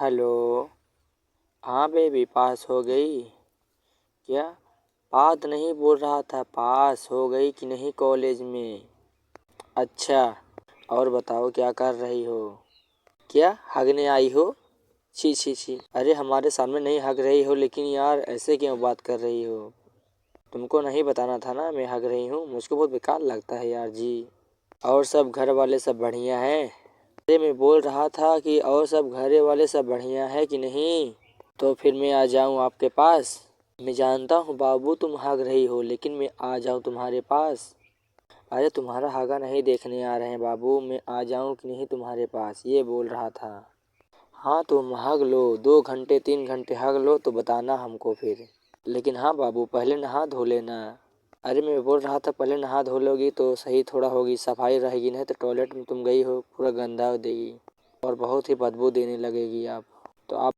Hello. हाँ baby, पास हो गई क्या? बात नहीं बोल रहा था, पास हो गई कि नहीं कॉलेज में? अच्छा, और बताओ क्या कर रही हो? क्या हगने आई हो? छी छी छी, अरे हमारे सामने नहीं हग रही हो, लेकिन यार ऐसे क्यों बात कर रही हो? तुमको नहीं बताना था ना मैं हग रही हूँ, मुझको बहुत बेकार लगता है यार जी। और सब घर वाले सब बढ़िया हैं? अरे मैं बोल रहा था कि और सब घरे वाले सब बढ़िया है कि नहीं? तो फिर मैं आ जाऊँ आपके पास? मैं जानता हूँ बाबू तुम हग रही हो, लेकिन मैं आ जाऊँ तुम्हारे पास? अरे तुम्हारा हागा नहीं देखने आ रहे हैं बाबू, मैं आ जाऊँ कि नहीं तुम्हारे पास, ये बोल रहा था। हाँ तुम हग लो, 2 घंटे 3 घंटे हग लो तो बताना हमको फिर। लेकिन हाँ बाबू, पहले नहा धो लेना। अरे मैं बोल रहा था पहले नहा धो लोगी तो सही थोड़ा होगी, सफाई रहेगी, नहीं तो टॉयलेट में तुम गई हो पूरा गंदा हो देगी और बहुत ही बदबू देने लगेगी आप। तो आप